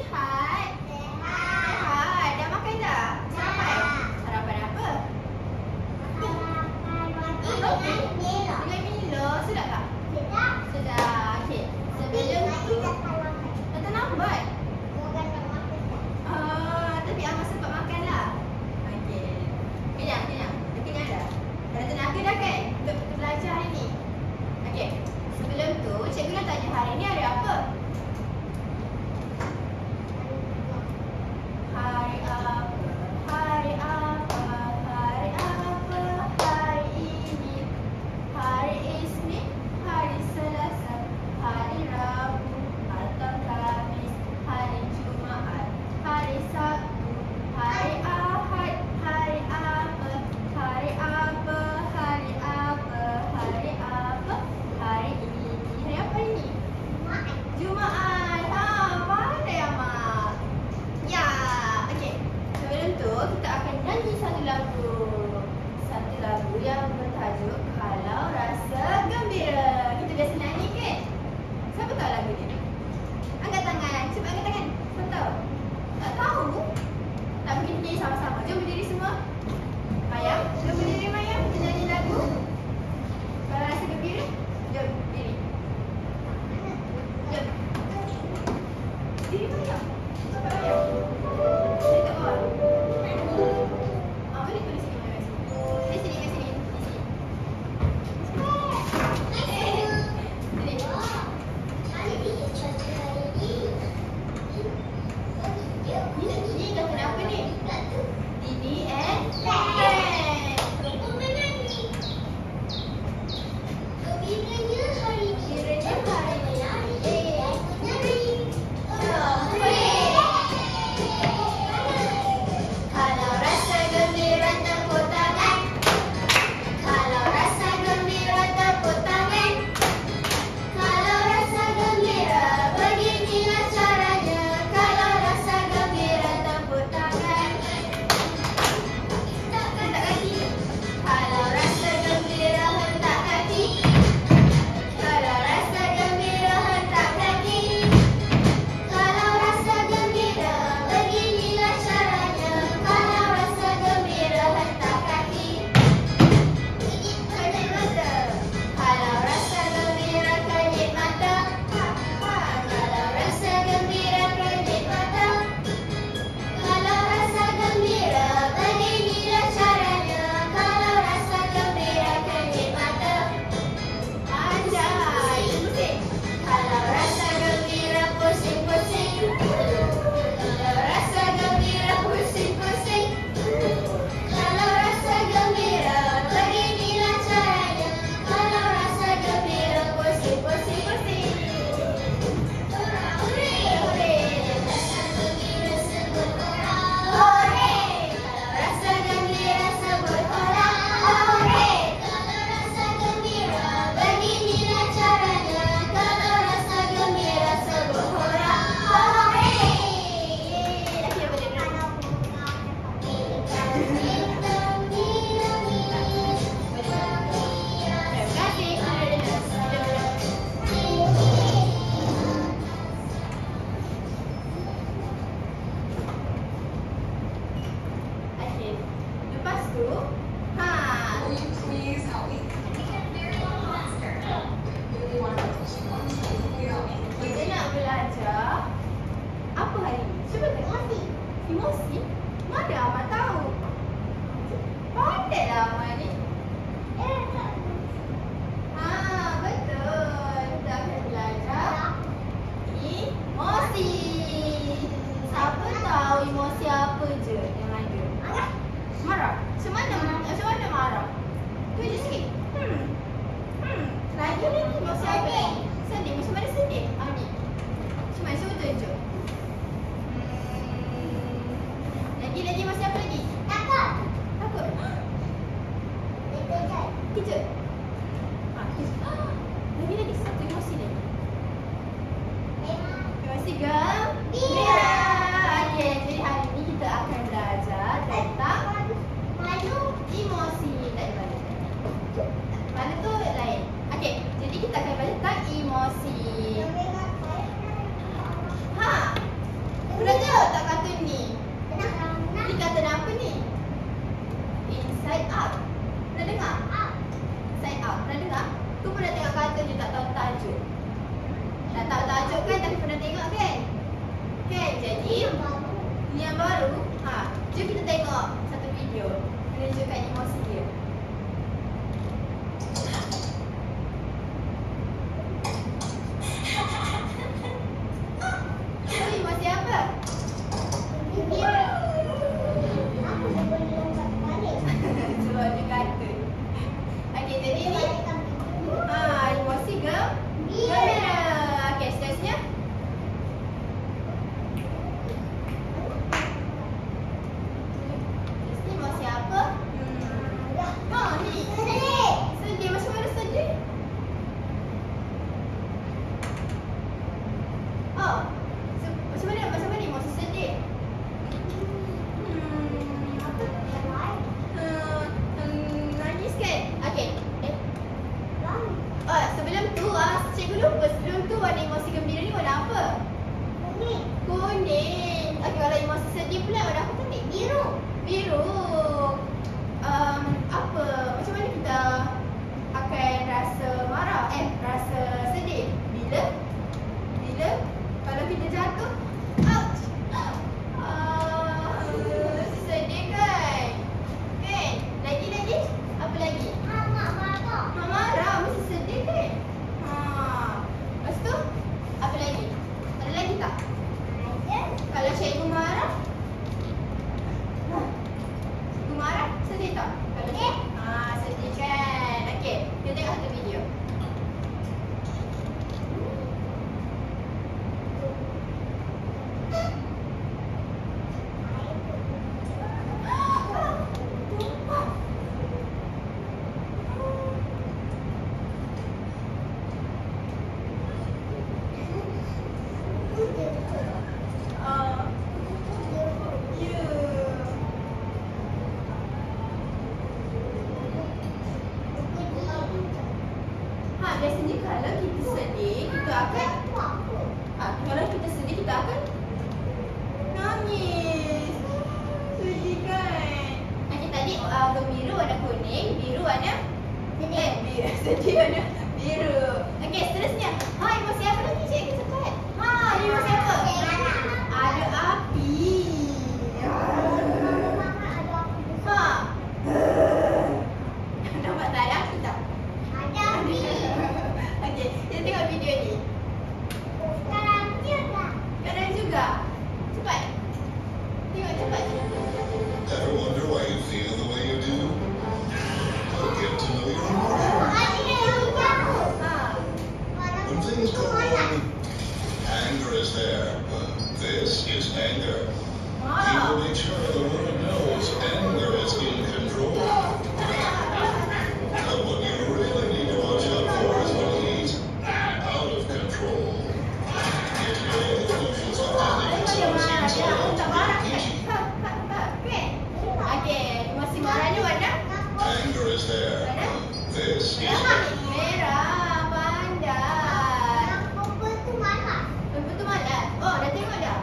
sihat? Sihat. Dah makan dah? Sarapan? Sarapan apa? Roti? Dengan Milo. Sedap tak? Sedap. Okey. Sebelum tu dah terlambat. Tapi Amal sempat makan lah. Okey. Kenyang. Dah kenyang dah. Dah tenaga dah kan? Untuk belajar hari ni. Okey. Sebelum tu, cikgu nak tanya hari ni hari apa? Hari apa? Hari apa? Hari apa? Hari ini. Hari Isnin, hari Selasa, hari Rabu atau Khamis, hari Jumaat, hari Sabtu, hari Ahad, hari apa? Hari apa? Hari apa? Hari apa? Hari ini. Hari apa ini? Jumaat. Pandai Amal. Ya. Okey. Sebelum tu kita akan nyanyi satu lagu. Satu lagu yang bertajuk Kalau Rasa Gembira. Kita biasa nyanyi kan? Siapa tahu lagu ni? Angkat tangan. Cuba angkat tangan. Siapa tahu? Tak tahu? Tak mungkin kita nyanyi sama-sama. Jom berdiri semua. Mayang. Jom berdiri Mayang. Kita nyanyi lagu Kalau Rasa Gembira. Jom berdiri. Jom. Diri Mayang. Cepat Mayang. Saya tak bawah. Boleh tulis sini Mayang. Di sini. Di sini. Ni dah kenapa ni? Dini and Ken. Gembiranya hari Kalau rasa gembira tepuk tangan. Kalau rasa gembira tepuk tangan. Kalau rasa gembira beginilah caranya. Kalau rasa gembira tepuk tangan. Hentak kaki. Kalau rasa gembira hentak kaki. Kalau rasa gembira hentak kaki. Kalau rasa gembira beginilah caranya. Kalau rasa gembira hentak kaki. Kedip mata. Kalau rasa gembira kedip mata. Kalau rasa gembira kedip mata. Kalau rasa gembira beginilah caranya. Kalau rasa gembira kedip mata. Anjay. Pusing. Kalau rasa gembira pusing-pusing. Kalau rasa gembira pusing-pusing. Kalau rasa gembira beginilah caranya. Kalau rasa gembira pusing-pusing. Hore, hore. Rasa gembira sebut hora. Hore. Kalau rasa gembira sebut hora. Hore. Kalau rasa gembira beginilah caranya. Kalau rasa gembira sebut hora. Hore. Lagi apa dia nak? Okey. Lepas tu, Will you please help me? Really want to teach you one thing. Will you help me? kita nak belajar apa hari ni? Cuba tengok. Emosi? Mana Amal tahu? Pandailah Amal ni. Betul. Kita akan belajar emosi. Siapa tahu emosi apa je yang ada? Marah. Macam mana marah? Tunjuk sikit. Lagi ni emosi apa ni? Sedih. Macam mana sedih? Ni. Macam mana? Cuba tunjuk. Lagi emosi apa lagi? Takut. Kejut. Lagi satu emosi lagi. Emosi gembira. Okey, jadi hari ni kita akan belajar tentang emosi. Tak ada malu tu lain. Okey, jadi kita akan belajar tentang emosi. kata je tak tahu tajuk. Tak tahu tajuk kan, tapi pernah tengok kan? Kan? Jadi ni yang baru. Jom kita tengok satu video menunjukkan emosi dia. Emosi apa? Sebab dia kata. Okey, jadi ni emosi gembira. Okey, seterusnya. Ini emosi apa? Ni. Sedih. Macam mana sedih? Macam mana emosi sedih? Nangis kan? Okey. Sebelum tu, cikgu lupa. Sebelum tu warna emosi gembira ni warna apa? Kuning. Okey, kalau emosi sedih pula warna apa tadi? Biru. Apa? Macam mana kita akan rasa marah? Rasa sedih? Bila kalau kita jatuh, ouch. Sedih kan? Kan? Lagi? Apa lagi? Marah mesti sedih kan? Lepas tu apa lagi? Ada lagi tak? Kalau cikgu marah? Cikgu marah sedih tak? Sedih kan? Okey, kita tengok satu video. Biasanya kalau kita sedih, kita akan kalau kita sedih, kita akan nangis. Sedih kan? Okey, tadi gembira warna kuning, biru warna sedih warna biru. Okey, seterusnya. Emosi apa lagi cikgu cakap? Emosi apa? Ada api. Nampak tak ada api tak? Okey, kita tengok video ni. Sekarang juga. Cepat. Tengok cepat. Ever wonder why you feel the way you do? Well, get to know your emotions. When things go wrong, anger is there, but this is anger. People make sure the world knows anger is in control. But what you really need to watch out for is when he's out of control. Get to know the emotions of Disney Okey, emosi marah ni warna? Anger is there. This is merah, pandai. Purple tu malas. Oh, dah tengok dah?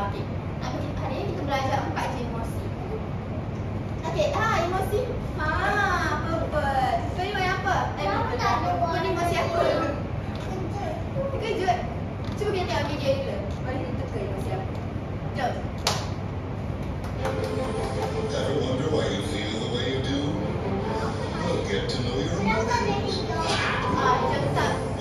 Okey. Hari ni kita belajar 4 je emosi. Okey, emosi. Purple. Kau ni warna apa? Kau ni emosi apa? Terkejut. Cuba kita tengok video dulu. Baru kita teka emosi apa. Jom. Ever wonder why you feel the way you do? Well, get to know your emotions.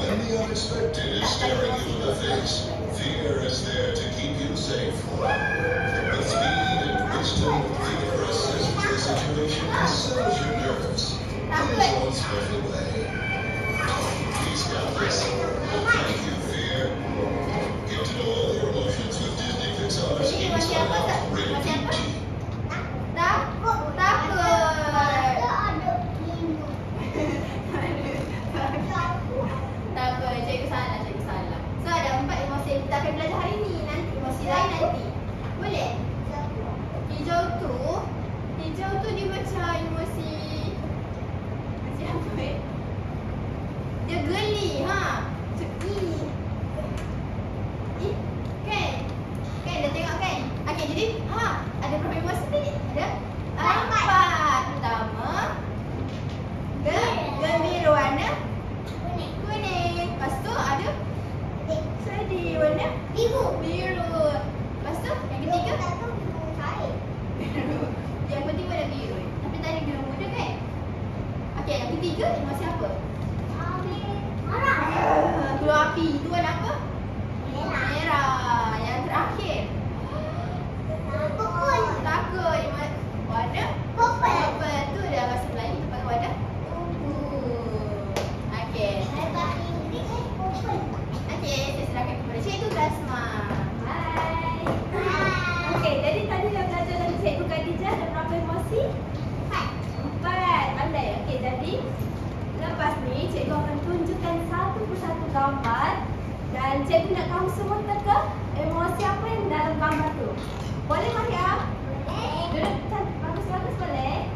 When the unexpected is staring you in the face, fear is there to keep you safe. With speed and wisdom, the resist to the situation and settles your nerves in his own special way. He's got this. Thank you, fear. Get to know all your emotions with Disney Pixar's Inside Rated PG. Takut. Tak apa, cikgu salah. So ada 4 emosi yang kita akan belajar hari ni. Nanti emosi lain nanti. Boleh? Hijau tu dia macam emosi apa? Biru. Lepas tu yang ketiga? Biru. Yang penting pada biru. Tapi tadi biru muda kan? Okey, yang ketiga emosi apa? Keluar api. Itu warna apa? Merah. Yang terakhir? Takut. Warna? Purple. Tu dah bahasa Melayu kita pakai warna? Ungu. Okey. Okey, saya serahkan kepada Cikgu Rasma. Hai. Okey, jadi tadi dah belajar dengan Cikgu Khadijah ada berapa emosi? 4. Pandai. Okey, jadi lepas ni cikgu akan tunjukkan satu persatu gambar dan cikgu nak kamu semua teka emosi apa yang dalam gambar tu. Boleh Maria? Duduk bagus-bagus boleh?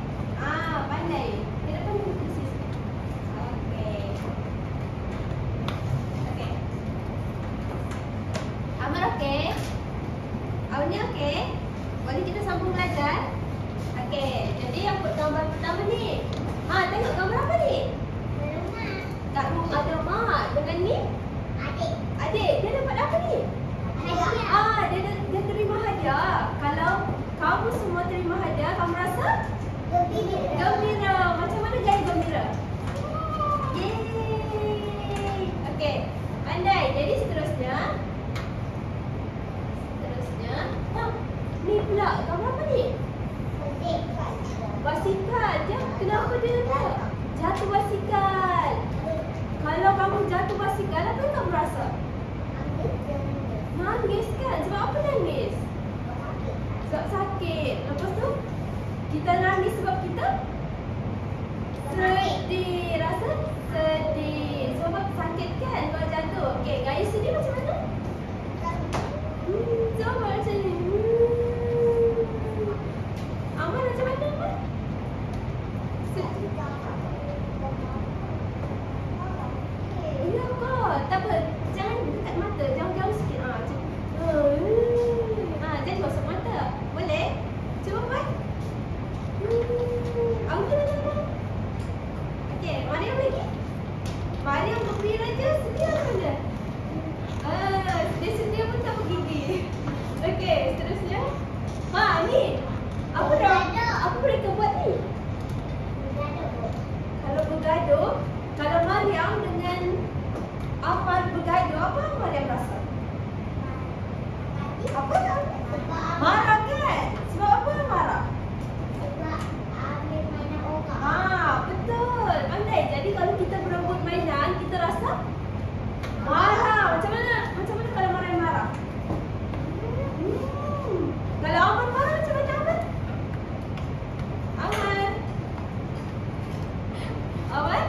Pandai. Di depan duduk di sini. Okey. Okey. Amar okey? Awalnya okey? Boleh kita sambung belajar? Okey, jadi yang gambar pertama ni. Tengok gambar apa ni? Kat rumah ada mak dengan ni? Adik. Dia dapat apa ni? Dia terima hadiah. Kalau kamu semua terima hadiah, kamu rasa? Gembira. Macam mana gaya gembira? Yeay. Okey, pandai. Jadi seterusnya. Ni pula gambar apa ni? Basikal. Kenapa dia nak jatuh basikal? Kalau kamu jatuh basikal, apa yang kamu rasa? Nangis kan? Sebab apa nangis? Sebab sakit. Lepas tu, kita nangis sebab kita sedih. Rasa sedih. Sebab sakit kan kalau jatuh. Okey, gaya sedih macam mana? Coba macam ni. Aman macam mana Aman? Ya kau, tak apa. Jangan dekat mata, jangan jauh sikit. Jangan gosok mata. Boleh? Cuba buat. Okey, Mariam lagi. Mariam gembira je, sedia mana? Dia sedia pun tak bergigi. Okey, seterusnya. Ni. Apa mereka buat ni? Kalau bergaduh, kalau Mariam dengan Afan bergaduh, apa Mariam rasa? Apa tak? Marah kan? Sebab apa marah? Betul. Pandai. Jadi kalau kita berebut mainan, kita rasa marah. Macam mana? Macam mana kalau Mariam marah? Kalau Aman marah, macam mana Aman? Aman?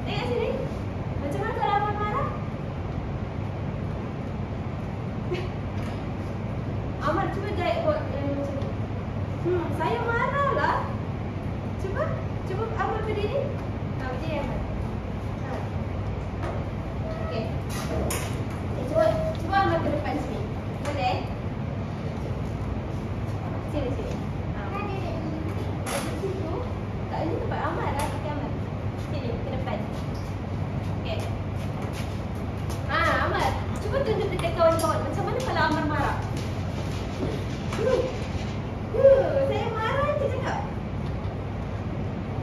Tengok sini. Macam mana kalau Aman marah? Aman cuba jahit buat macam ni. Saya marah lah. Cuba Aman berdiri. Berdiri Aman. Okey. Cuba Aman ke depan sini. Boleh? Sini. Tak, ini tempat Aman lah. Aman. Sini, ke depan. Okey. Aman. Cuba tunjuk dekat kawan-kawan. Macam mana kalau Aman marah? Saya marah je cakap.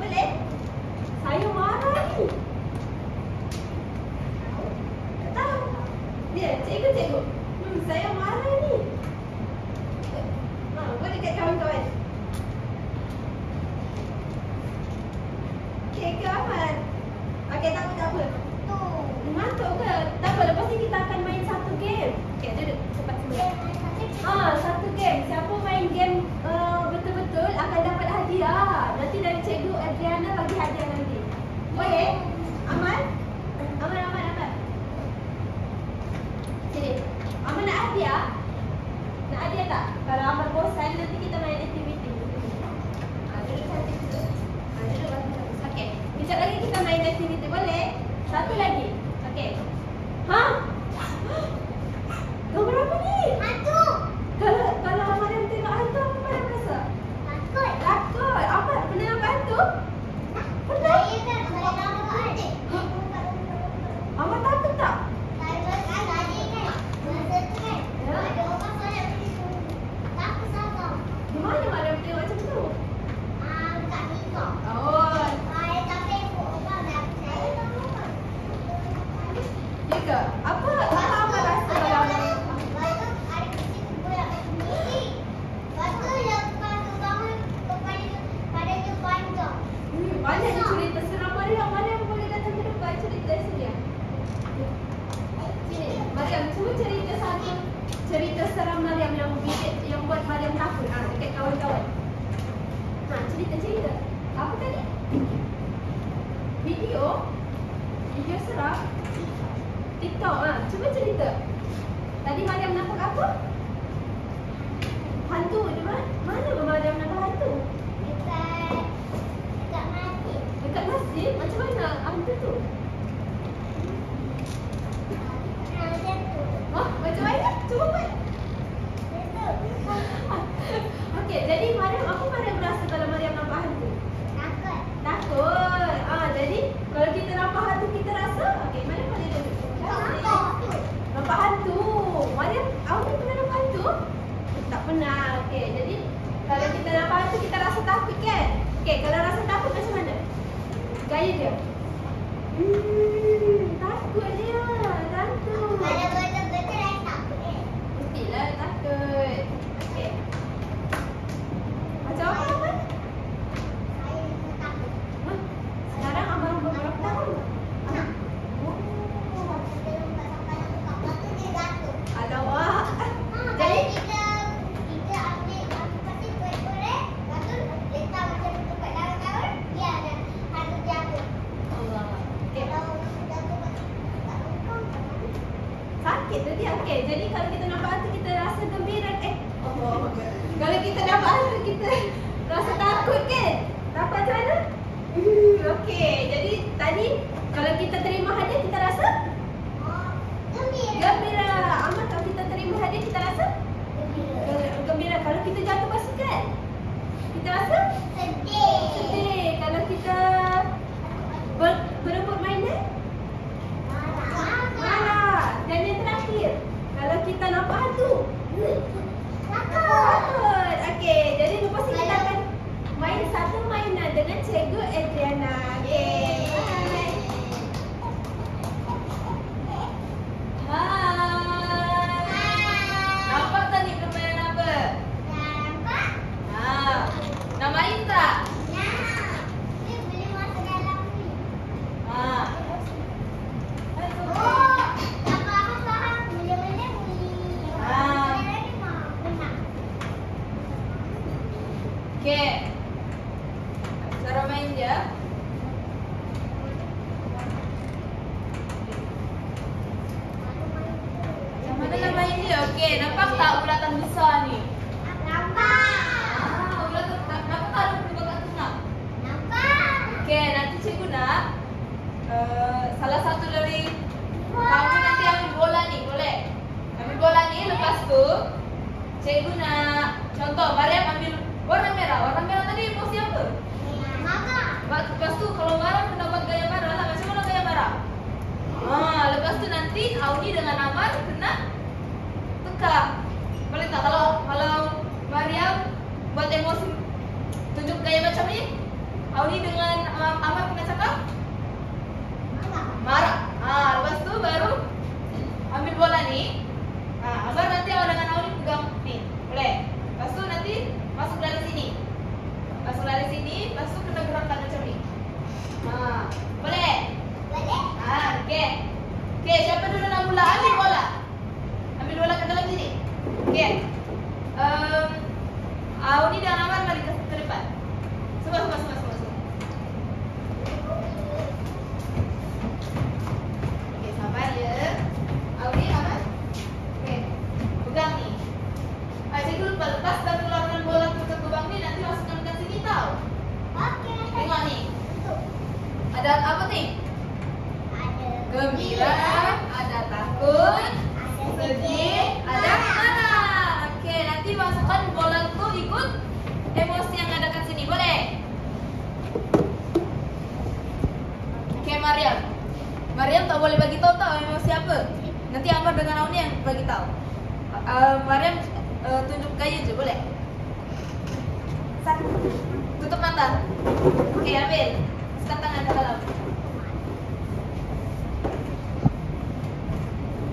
Boleh? Saya marah ni. Tak tahu. Dia, cikgu. Saya marah ni. Buat dekat kawan-kawan. Okey ke Aman? Okey, tak apa. Ngantuk ke? Tak apa, lepas ni kita akan main satu game. Okey, duduk cepat semua. Satu game. Siapa main game betul-betul akan dapat hadiah. Nanti dari Cikgu Adriana bagi hadiah nanti. Boleh? Aman? Aman. Sini. Aman nak hadiah? Nak hadiah tak? Kalau Aman bosan, nanti kita main aktiviti. Duduk cantik tu. Duduk bagus. Okey. Kejap lagi kita main aktiviti. Boleh? Satu lagi. Okey. Gambar apa ni? Hantu. Kalau Mariam tengok hantu, apa Mariam rasa? Takut. Apa? Pernah nampak hantu? Pernah? Amat takut tak? ke? Apa Amar rasa kalau banyak cerita seram Mariam. Mariam boleh datang ke depan cerita sedia. Sini, Mariam cuba cerita satu cerita seram Mariam yang buat Mariam takut. Dekat kawan-kawan. Cerita. Apa tadi? Video seram. TikTok. Cuba cerita. Tadi Mariam nampak apa? Hantu di mana? Mana Mariam nampak hantu? Dekat masjid? Macam mana hantu tu? Macam mana? Cuba buat. Okey, jadi Mariam, apa Mariam rasa kalau Mariam nampak hantu? Takut. Jadi kalau kita nampak hantu kita rasa, okey, mana Mariam duduk? Nampak hantu. Mariam, awak pernah nampak hantu? Tak pernah. Okey, jadi kalau kita nampak hantu kita rasa takut kan? Okey, kalau rasa takut macam mana? Gaya dia. Takut dia. Takut. Mestilah takut. Okey. Macam apa Amal? Sekarang Amal berapa tahun? Alamak. Jadi sakit tu dia. Okey, jadi kalau kita nampak hantu kita rasa gembira. Kalau kita nampak hantu kita rasa takut kan? Takut macam mana? Okey, jadi tadi kalau kita terima hadiah kita rasa gembira. Amal, kalau kita terima hadiah kita rasa gembira. Kalau kita jatuh basikal kita rasa sedih. Kalau kita berebut mainan marah. Dan yang terakhir, kalau kita nampak hantu takut. Okey, jadi lepas ni kita akan main satu mainan dengan Cikgu Adriana. Okey. Hai. Nampak tadi permainan apa? Nak main tak? Okey. Cara main dia. Yang mana nak main dia? Okey, nampak tak bulatan besar ni? Bulatan nampak tak ada bulatan tengah? Okey, nanti cikgu nak salah satu dari kamu nanti ambil bola ni, boleh? Ambil bola ni, lepas tu cikgu nak contoh Mariam ambil warna merah. Warna merah tadi emosi apa? Lepas tu kalau marah kena buat gaya marah lah. Macam mana gaya marah? Lepas tu nanti Audi dengan Amar kena tukar. Boleh tak kalau Mariam buat emosi tunjuk gaya macam ni, Audi dengan Amar kena cakap marah. Lepas tu baru ambil bola ni. Amar nanti awak dengan Audi pegang ni. Boleh? Lepas tu nanti masuk dari sini. Lepas tu kena gerakkan macam ni. Boleh? Okey. Okey, siapa dulu nak mula? Ambil bola. Ambil bola ke dalam sini. Okey. Audi dan Amar mari ke depan. Semua. Okey, sabar ya. Audi, Amar. Okey. Pegang ni. Cikgu lupa lepas dan keluarkan bola ke lubang ni, nanti masukkan ke sini tau. Tengok ni. Ada apa ni? Gembira, ada takut, sedih, ada marah. Okey, nanti masukkan bola tu ikut emosi yang ada kat sini, boleh? Okey, Mariam tak boleh bagi tahu tau emosi apa. Nanti Amar dengan Auni yang bagi tahu. Mariam tunjuk gaya je, boleh? Satu. Tutup mata. Okey, ambil. Sekat tangan ke dalam.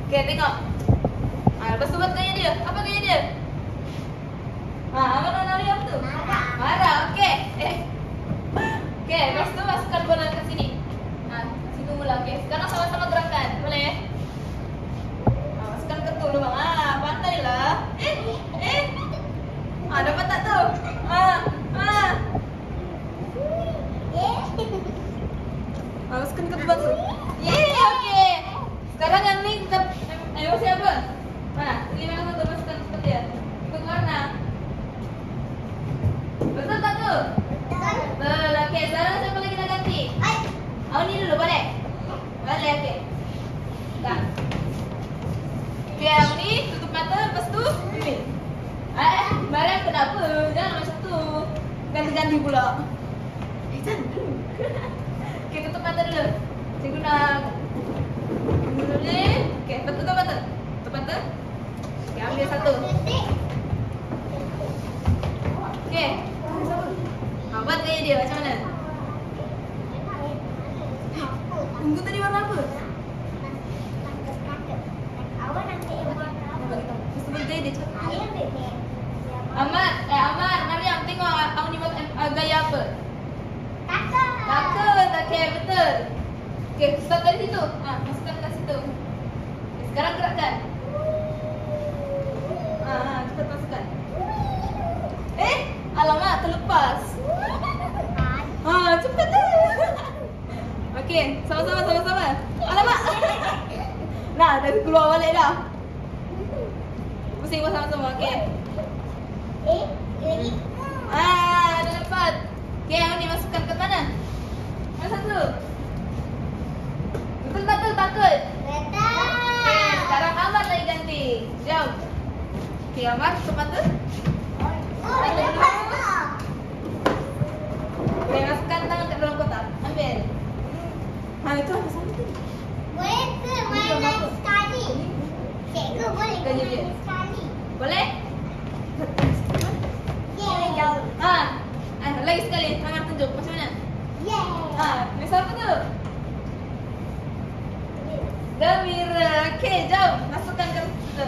Okey, tengok. Lepas tu buat gaya dia. Apa gaya dia? Amal nak lari apa tu? Marah. Okey. Okey, lepas tu masukkan bola ke sini. Situ mula. Okey, sekarang sama-sama gerakan. Boleh? Masukkan ke tu lubang. Pandailah. Dapat tak tu? Masukkan ke lubang tu. Yeay, okey. Sekarang yang ni kita siapa? Pilih mana satu, masukkan seperti dia. Ikut warna. Betul tak tu? Betul. Okey, sekarang siapa lagi nak ganti? Ni dulu, boleh? Boleh, okey. Dah. Okey, ni tutup mata, lepas tu pilih. Mariam kenapa? Jangan macam tu. Ganti-ganti pula. Jangan. Okey, tutup mata dulu. Cikgu nak boleh. Okey, tutup mata. Tutup mata. Okey, ambil satu. Okey. Buat gaya dia macam mana? Ungu tadi warna apa? Sebut gaya dia cepat. Amar, Mariam, tengok awak ni buat gaya apa? Takut. Okey, betul. Okey, stop dari situ. Masukkan kat situ. Okay, sekarang gerakkan. Cepat masukkan. Alamak, terlepas. Cepat dah. Okey, sama-sama. Alamak. Nah, dah keluar balik dah. Pusing sama-sama. Okey. Dah lepas. Okey, yang ni masukkan ke mana? Mana satu? Betul tak tu? Takut? Betul. Okey, sekarang Amar lagi ganti. Jom. Okey, Amar, tutup mata. Okey, masukkan tangan kat dalam kotak. Ambil. Itu apa sama tu? Boleh ke main sekali? Cikgu boleh ke main sekali? Boleh? Jauh. Lagi sekali. Amar tunjuk macam mana? Ni siapa tu? Gembira. Okey, jom. Masukkan ke situ.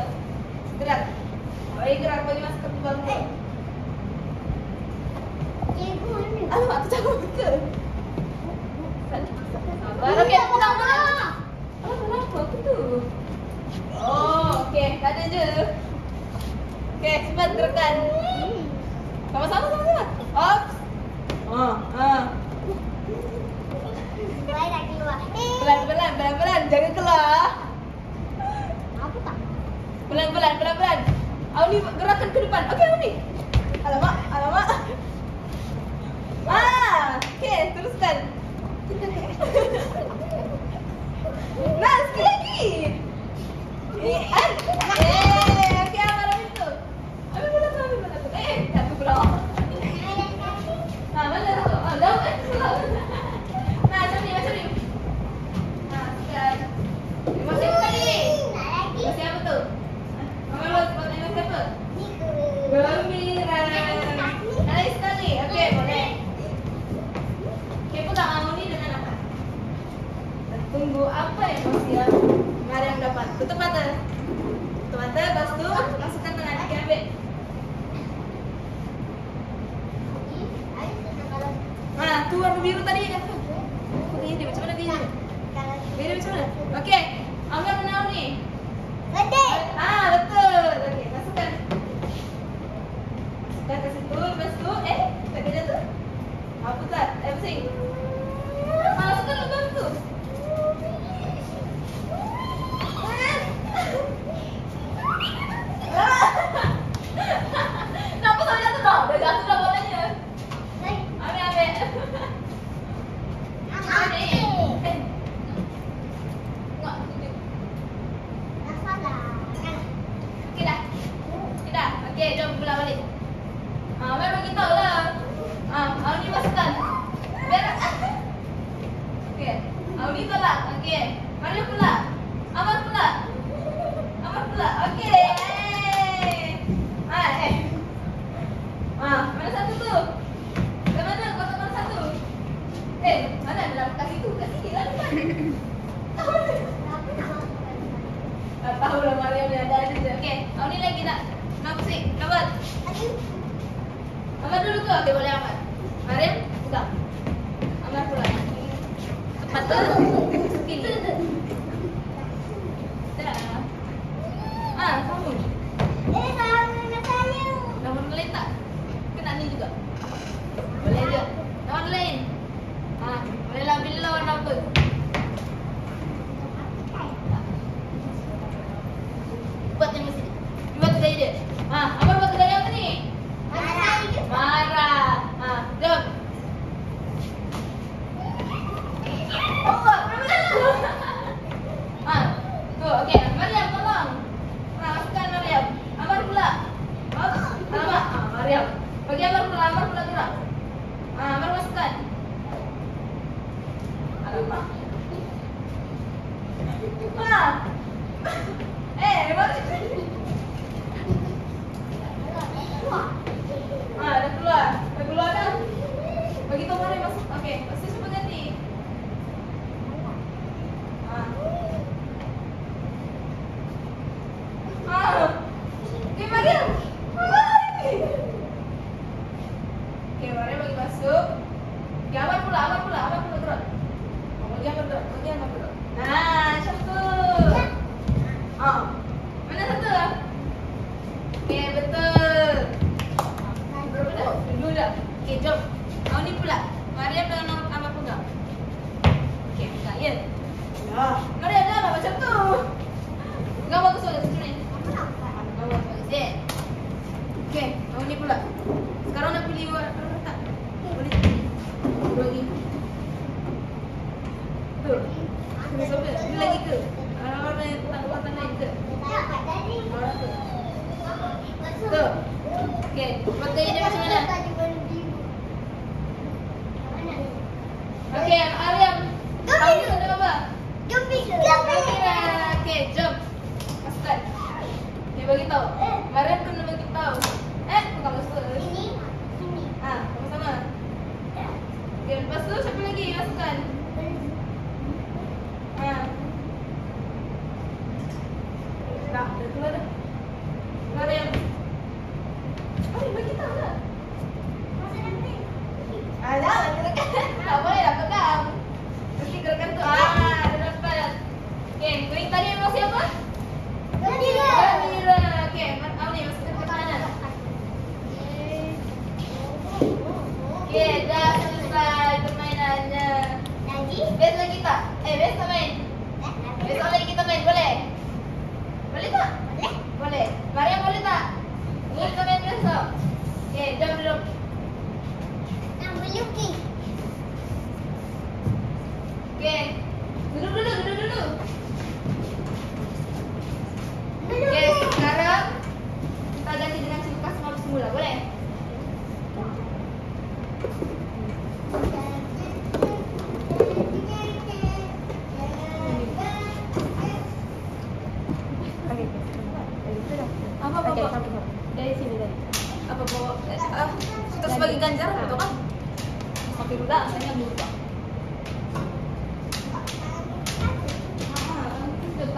Gerak. Bagi masuk ke lubang tu. Cikgu ni. Alamak, tu jauh betul. Okey, pulang. Kenapa tu? Okey, tak ada je. Okey, cepat gerakan. Sama-sama. Ops. Boleh tak keluar? Pelan-pelan. Jangan keluar. Apa tak? Pelan-pelan. Awak ni gerakan ke depan. Okey, awak ni. Alamak. Okey, teruskan. Nah, sekali lagi. Okey, Amar ambil tu. Ambil bola tu. Satu pula. Mana tu? Jauh keluar. Nah, macam ni. Sekarang. Masih apa tadi? Masih apa tu? Amar buat siapa? Gembira. Lagi sekali. Okey, boleh. Okey, pegang awak ni dengan apa? Tunggu apa yang Mariam dapat. Tutup mata. Lepas tu masukkan tangan. Okey, ambil. Tu warna biru tadi dah. Gaya dia macam mana gaya dia? Gaya dia macam mana? Okey, Amar menang ni. Betul. Betul. Okey, masukkan. Masukkan ke situ. Lepas tu, tak kena tu. Apa tak? Pusing. Masukkan lubang tu. Kenapa sampai jatuh dah? Dah jatuh dah bolanya. Ambil. Okey dah. Okey, jom pulang balik. Amar bagi tahu lah. Awak ni masukkan. Biar. Okey. Awak ni tolak. Okey. Mariam pula. Amar pula. Okey. Mana satu tu? Ke mana? Kotak mana satu? Mana dalam kat situ? Kat sini lah depan. Okey, Auni lagi nak musik. Dapat. Amar dulu ke? Okey, boleh Amar. Mariam, pegang. Amar pula. Cepat tu. Pilih. Dah. Sambung. Nombor lain tak? Kena ni juga. Boleh je. Nombor lain. Boleh lah, pilih lah warna apa. Buat yang mesti. Buat gaya dia. Amar buat gaya apa ni? Marah. Jom. Tu, okey. Mariam, tolong. Masukkan Mariam. Amar pula. Mariam. Bagi Amar pula gerak. Amar masukkan. Alamak. Dah keluar. Dah keluar dah. Bagi tahu Mariam masuk. Okey, pasti siapa ganti? Okey, Mariam. Okey, Mariam bagi masuk. Okey, Amar pula gerak. Bagi Amar gerak. Macam tu. Mana satu? Okey, betul. Berapa dah? 2 dah. Okey, jom. Ni pula. Mariam dengan Amar pegang. Okey, pegang. Ya. Mariam janganlah macam tu. Pegang bagus saja macam ni. Bagus. Ya. Okey, ni pula. Sekarang nak pilih warna tak? Boleh pilih. Lagi. Betul. Siapa? Ini lagi ke? Warna yang tak warna lain ke? Warna tu. Betul. Okey, buat gaya dia macam mana? Okey, Mariam. Kamu ada apa? Okey, jom. Masukkan. Okey, bagi tahu. Mariam kena bagi tahu. Bukan masuk. Sama-sama. Okey, lepas tu siapa lagi masukkan? Dah keluar dah. Mariam. Bagi tahu lah. Jangan gerakan. Tak boleh lah pegang. Mesti gerakan tu. Dah dapat. Okey, going tadi memang siapa? Gembira. Okey, Auni masukkan ke kanan. Okey, dah selesai permainannya. Besok lagi tak? Besok main. Besok lagi kita main, boleh? Boleh tak? Boleh. Mariam boleh tak? Kita main besok. Okey, jom dulu. Okey. Duduk dulu. Okey, sekarang kita ganti dengan celukas semula, boleh? Apa? Dari sini tadi. Apa bawa? Kita sebagai ganjaran betul kan? Sampai dulu saya lupa.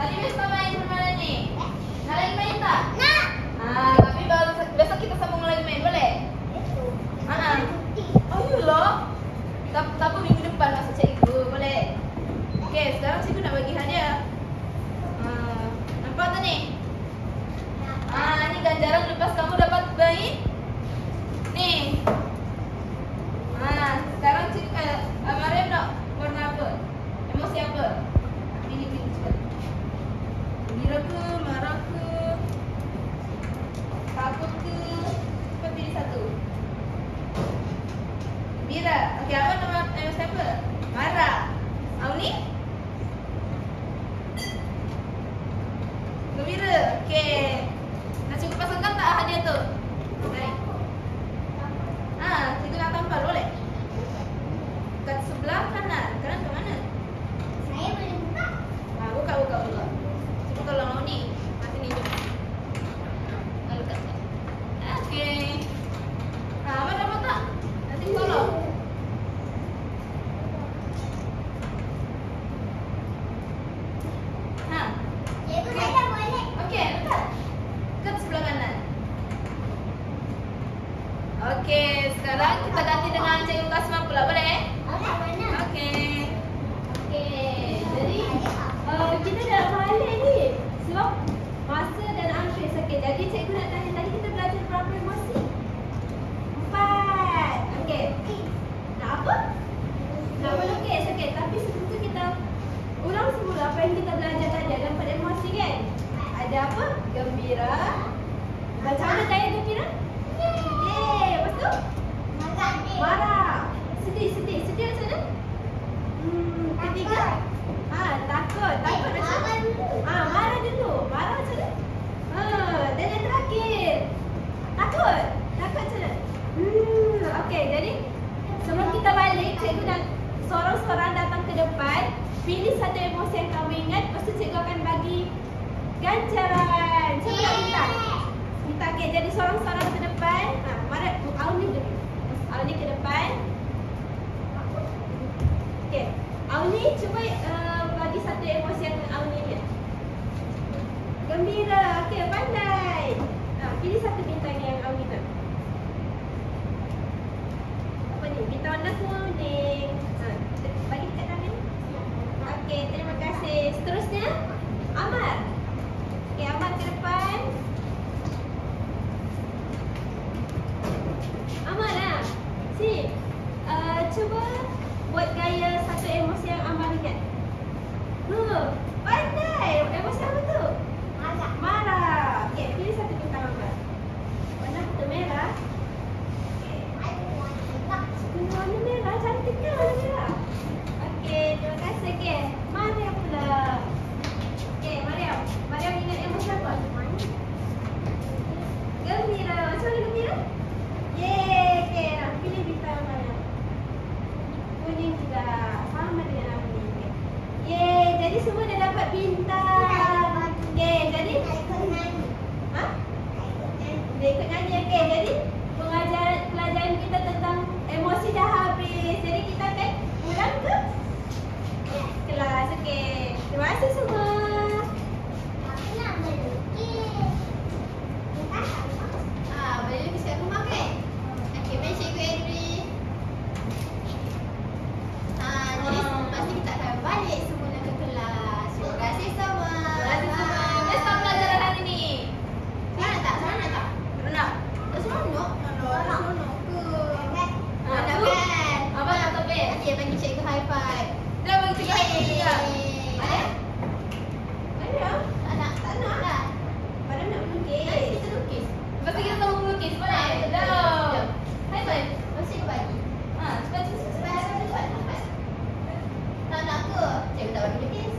Tadi besok main permainan ni. Nak lagi main tak? Nak. Tapi besok kita sambung lagi main, boleh? Ayolah. Tak apa, minggu depan masuk cikgu, boleh? Okey, sekarang cikgu nak bagi hadiah. Nampak tak ni? Ni ganjaran lepas kamu dapat bayi. Ni. Sekarang Mariam nak warna apa? Emosi apa? Pilih cepat. Gembira ke, marah ke, takut ke? Cepat pilih satu. Gembira. Okey, apa nama emosi apa? Marah. Auni? Gembira. Okey. Nak cikgu pasangkan tak hadiah tu? Baik. Cikgu nak tampal, boleh? Kat sebelah kanan. Kanan ke mana? Saya boleh buka. Buka. Cikgu tolong Auni. Sini jom. Lalu kat sini. Okey. Abang dapat tak? Nanti tolong. Cikgu saya dah boleh. Okey, letak. Sekarang kita ganti dengan Cikgu Kasma pula, boleh? Mana? Okey. Jadi kita dah balik ni. Sebab masa dah nak habis. Okey, jadi cikgu nak tanya tadi kita belajar berapa emosi? 4. Okey. Nak apa? Nak melukis. Okey, tapi sebelum tu kita ulang semula apa yang kita belajar tadi. Ada 4 emosi kan? Ada apa? Gembira. Macam mana gaya gembira? Yeay. Lepas tu? Marah. Sedih macam mana? Ketiga. Takut macam mana? Marah dulu. Marah macam mana? Dan yang terakhir. Takut macam mana? Okey, jadi sebelum kita balik, cikgu dan seorang-seorang datang ke depan, pilih satu emosi yang kamu ingat, lepas tu cikgu akan bagi ganjaran. Siapa nak minta? Okey, jadi seorang-seorang ke depan. Mari Auni dulu. Auni ke depan. Okey. Auni cuba bagi satu emosi yang Auni lihat. Gembira. Okey, pandai. Pilih satu bintang yang Auni nak. Apa ni? Bintang warna kuning. Bagi dekat tangan. Okey, terima kasih. Seterusnya Amar. Okey, Amar ke depan. Amar lah. Cuba buat gaya satu emosi yang Amar ingat. Pandai. Emosi apa tu? Marah. Okey, pilih satu bintang Amar. Warna tu merah. Warna merah, cantik kan warna merah? Okey, terima kasih. Okey, Mariam pula. Okey, Mariam ingat emosi apa? Gembira. Macam mana gembira? Yeay. Okey, nak pilih bintang Mariam. Kuning juga. Sama dengan Auni. Yeay, jadi semua dah dapat bintang. Okey, jadi dia ikut nyanyi. Okey, jadi pelajaran kita tentang emosi dah habis. Jadi kita akan pulang ke kelas. Okey, terima kasih semua. Boleh lukis kat rumah kan? Okey, mari cikgu Adri. Jadi pasti kita akan balik semula ke kelas. Terima kasih semua. Best of pelajaran hari ni. Seronok tak? Tak seronok? Seronok ke? Seronok kan? Abang nak topik? Okey, bagi cikgu high five. Dah bagi cikgu high five juga. Mana? Tak nak lah. Padahal nak melukis. Nanti kita lukis. Lepas tu kita tahu melukis. Boleh? Jom. High five. Masih ke bagi? Cepat. Tak nak ke? Cikgu tak bagi lukis.